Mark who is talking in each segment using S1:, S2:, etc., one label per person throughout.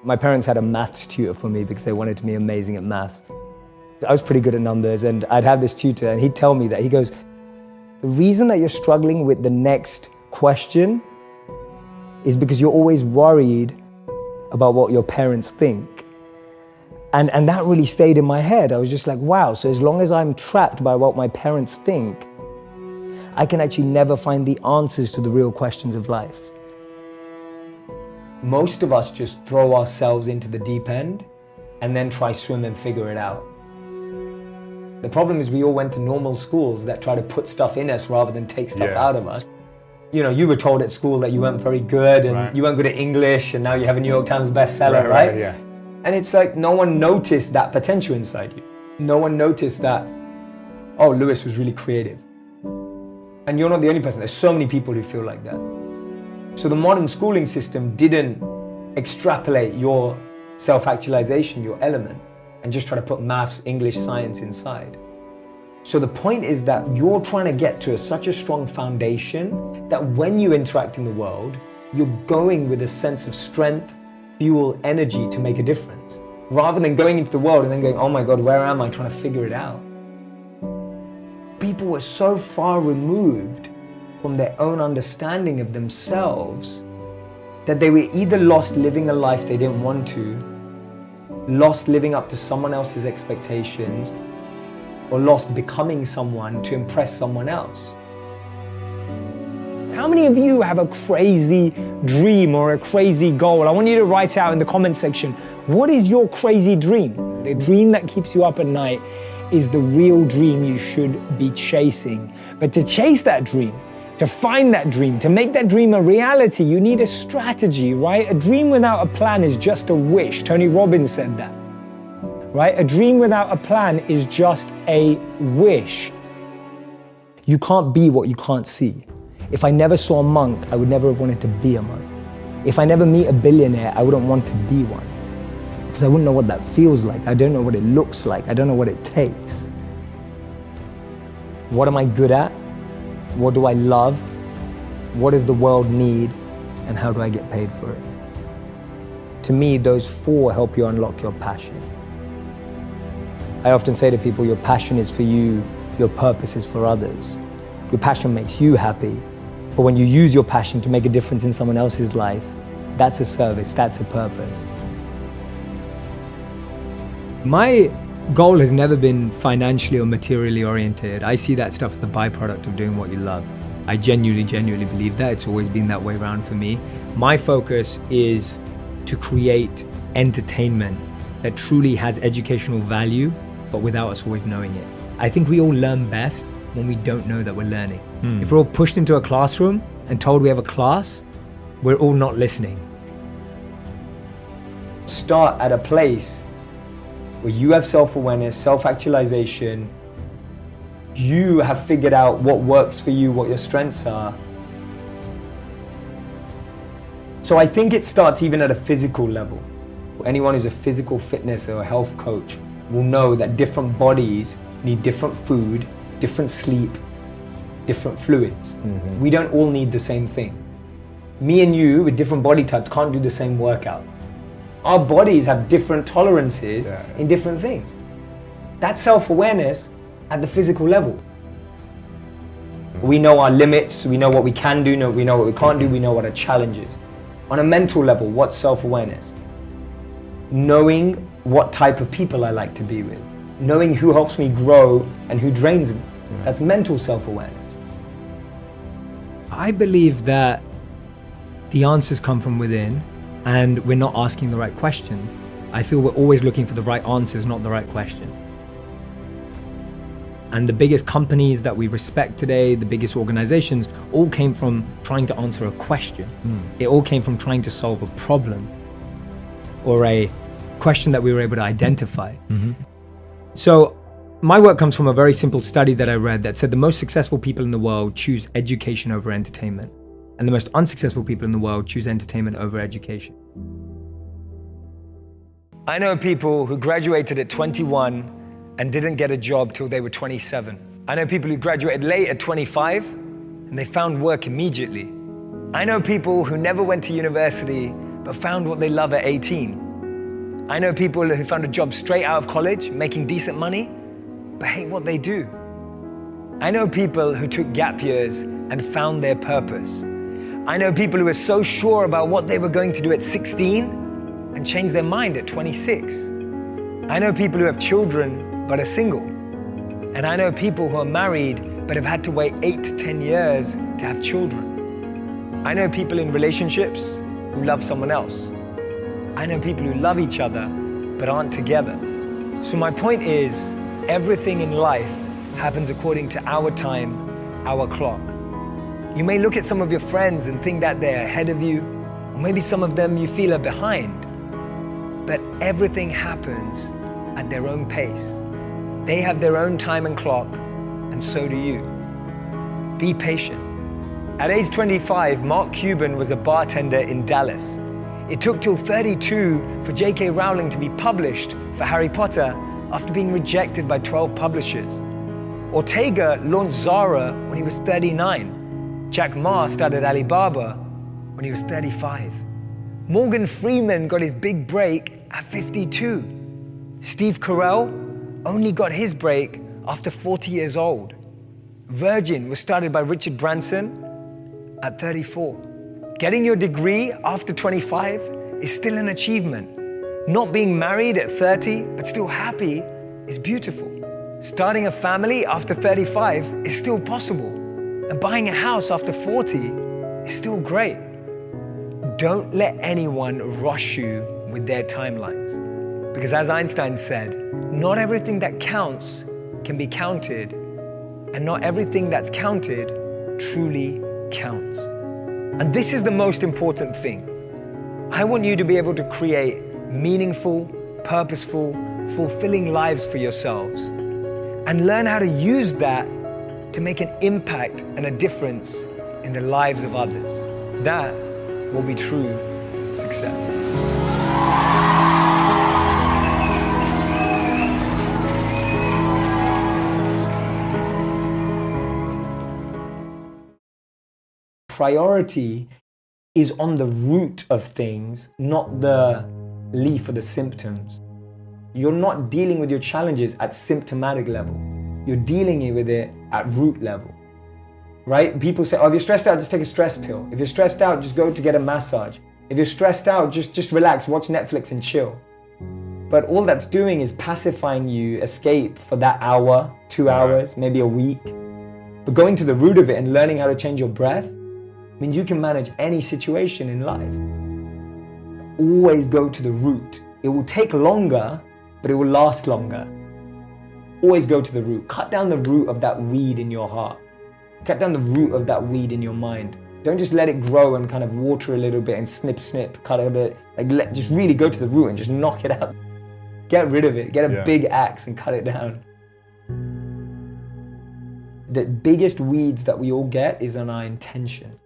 S1: My parents had a maths tutor for me because they wanted to be amazing at maths. I was pretty good at numbers, and I'd have this tutor and he'd tell me that, he goes, the reason that you're struggling with the next question is because you're always worried about what your parents think. And that really stayed in my head. I was just like, wow, so as long as I'm trapped by what my parents think, I can actually never find the answers to the real questions of life. Most of us just throw ourselves into the deep end and then try swim and figure it out. The problem is we all went to normal schools that try to put stuff in us rather than take stuff out of us. You know, you were told at school that you weren't very good and you weren't good at English, and now you have a New York Times bestseller, right?
S2: Yeah.
S1: And it's like no one noticed that potential inside you. No one noticed that, oh, Lewis was really creative. And you're not the only person. There's so many people who feel like that. So the modern schooling system didn't extrapolate your self-actualization, your element, and just try to put maths, English, science inside. So the point is that you're trying to get to such a strong foundation that when you interact in the world, you're going with a sense of strength, fuel, energy to make a difference, rather than going into the world and then going, oh my God, where am I, trying to figure it out. People were so far removed from their own understanding of themselves that they were either lost living a life they didn't want to, lost living up to someone else's expectations, or lost becoming someone to impress someone else. How many of you have a crazy dream or a crazy goal? I want you to write out in the comment section, what is your crazy dream? The dream that keeps you up at night is the real dream you should be chasing. But to chase that dream, to find that dream, to make that dream a reality, you need a strategy, right? A dream without a plan is just a wish. Tony Robbins said that, right? A dream without a plan is just a wish. You can't be what you can't see. If I never saw a monk, I would never have wanted to be a monk. If I never meet a billionaire, I wouldn't want to be one. Because I wouldn't know what that feels like. I don't know what it looks like. I don't know what it takes. What am I good at? What do I love? What does the world need? And how do I get paid for it? To me, those four help you unlock your passion. I often say to people, your passion is for you, your purpose is for others. Your passion makes you happy, but when you use your passion to make a difference in someone else's life, that's a service, that's a purpose. My goal has never been financially or materially oriented. I see that stuff as a byproduct of doing what you love. I genuinely believe that. It's always been that way around for me. My focus is to create entertainment that truly has educational value, but without us always knowing it. I think we all learn best when we don't know that we're learning. If we're all pushed into a classroom and told we have a class, we're all not listening. Start at a place where you have self-awareness, self-actualization, you have figured out what works for you, what your strengths are. So I think it starts even at a physical level. Anyone who's a physical fitness or a health coach will know that different bodies need different food, different sleep, different fluids. We don't all need the same thing. Me and you with different body types can't do the same workout. Our bodies have different tolerances in different things. That's self-awareness at the physical level. We know our limits, we know what we can do, we know what we can't do, we know what our challenge is. On a mental level, what's self-awareness? Knowing what type of people I like to be with. Knowing who helps me grow and who drains me. That's mental self-awareness. I believe that the answers come from within and we're not asking the right questions. I feel we're always looking for the right answers, not the right questions. And the biggest companies that we respect today, the biggest organizations, all came from trying to answer a question. It all came from trying to solve a problem or a question that we were able to identify. So my work comes from a very simple study that I read that said the most successful people in the world choose education over entertainment, and the most unsuccessful people in the world choose entertainment over education. I know people who graduated at 21 and didn't get a job till they were 27. I know people who graduated late at 25 and they found work immediately. I know people who never went to university but found what they love at 18. I know people who found a job straight out of college, making decent money, but hate what they do. I know people who took gap years and found their purpose. I know people who were so sure about what they were going to do at 16 and changed their mind at 26. I know people who have children but are single. And I know people who are married but have had to wait 8 to 10 years to have children. I know people in relationships who love someone else. I know people who love each other but aren't together. So my point is, everything in life happens according to our time, our clock. You may look at some of your friends and think that they're ahead of you, or maybe some of them you feel are behind. But everything happens at their own pace. They have their own time and clock, and so do you. Be patient. At age 25, Mark Cuban was a bartender in Dallas. It took till 32 for J.K. Rowling to be published for Harry Potter after being rejected by 12 publishers. Ortega launched Zara when he was 39. Jack Ma started Alibaba when he was 35. Morgan Freeman got his big break at 52. Steve Carell only got his break after 40 years old. Virgin was started by Richard Branson at 34. Getting your degree after 25 is still an achievement. Not being married at 30 but still happy is beautiful. Starting a family after 35 is still possible. And buying a house after 40 is still great. Don't let anyone rush you with their timelines. Because as Einstein said, not everything that counts can be counted, and not everything that's counted truly counts. And this is the most important thing. I want you to be able to create meaningful, purposeful, fulfilling lives for yourselves, and learn how to use that to make an impact and a difference in the lives of others. That will be true success. Priority is on the root of things, not the leaf or the symptoms. You're not dealing with your challenges at symptomatic level. You're dealing with it at root level, right? People say, oh, if you're stressed out, just take a stress pill. If you're stressed out, just go to get a massage. If you're stressed out, just relax, watch Netflix and chill. But all that's doing is pacifying you, escape for that hour, 2 hours, maybe a week. But going to the root of it and learning how to change your breath means you can manage any situation in life. Always go to the root. It will take longer, but it will last longer. Always go to the root. Cut down the root of that weed in your heart. Cut down the root of that weed in your mind. Don't just let it grow and kind of water a little bit and snip, cut a bit. Just really go to the root and just knock it out. Get rid of it. Get a big axe and cut it down. The biggest weeds that we all get is on our intention.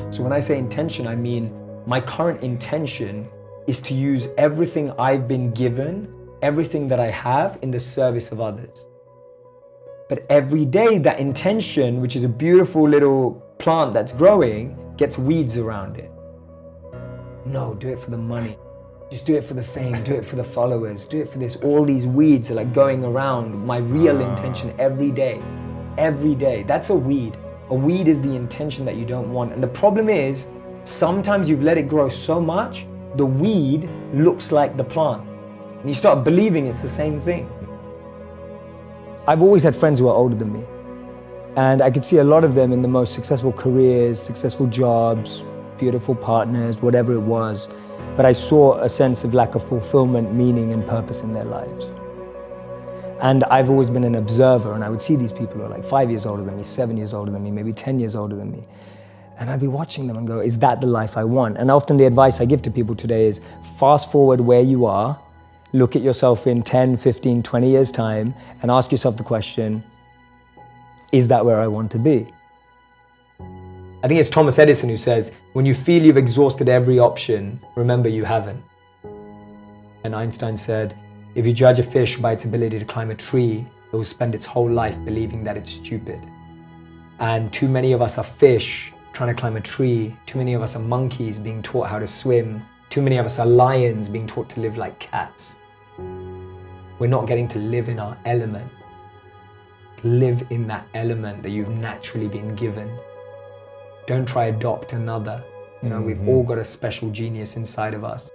S1: So when I say intention, I mean my current intention is to use everything I've been given, everything that I have, in the service of others. But every day that intention, which is a beautiful little plant that's growing, gets weeds around it. No, do it for the money. Just do it for the fame, do it for the followers, do it for this. All these weeds are like going around my real intention every day. Every day. That's a weed. A weed is the intention that you don't want. And the problem is, sometimes you've let it grow so much, the weed looks like the plant. And you start believing it's the same thing. I've always had friends who are older than me. And I could see a lot of them in the most successful careers, successful jobs, beautiful partners, whatever it was. But I saw a sense of lack of fulfillment, meaning, and purpose in their lives. And I've always been an observer, and I would see these people who are like 5 years older than me, 7 years older than me, maybe 10 years older than me. And I'd be watching them and go, is that the life I want? And often the advice I give to people today is fast forward where you are, look at yourself in 10, 15, 20 years' time, and ask yourself the question, is that where I want to be? I think it's Thomas Edison who says, when you feel you've exhausted every option, remember you haven't. And Einstein said, if you judge a fish by its ability to climb a tree, it will spend its whole life believing that it's stupid. And too many of us are fish trying to climb a tree. Too many of us are monkeys being taught how to swim. Too many of us are lions being taught to live like cats. We're not getting to live in our element. Live in that element that you've naturally been given. Don't try adopt another. You know, we've all got a special genius inside of us.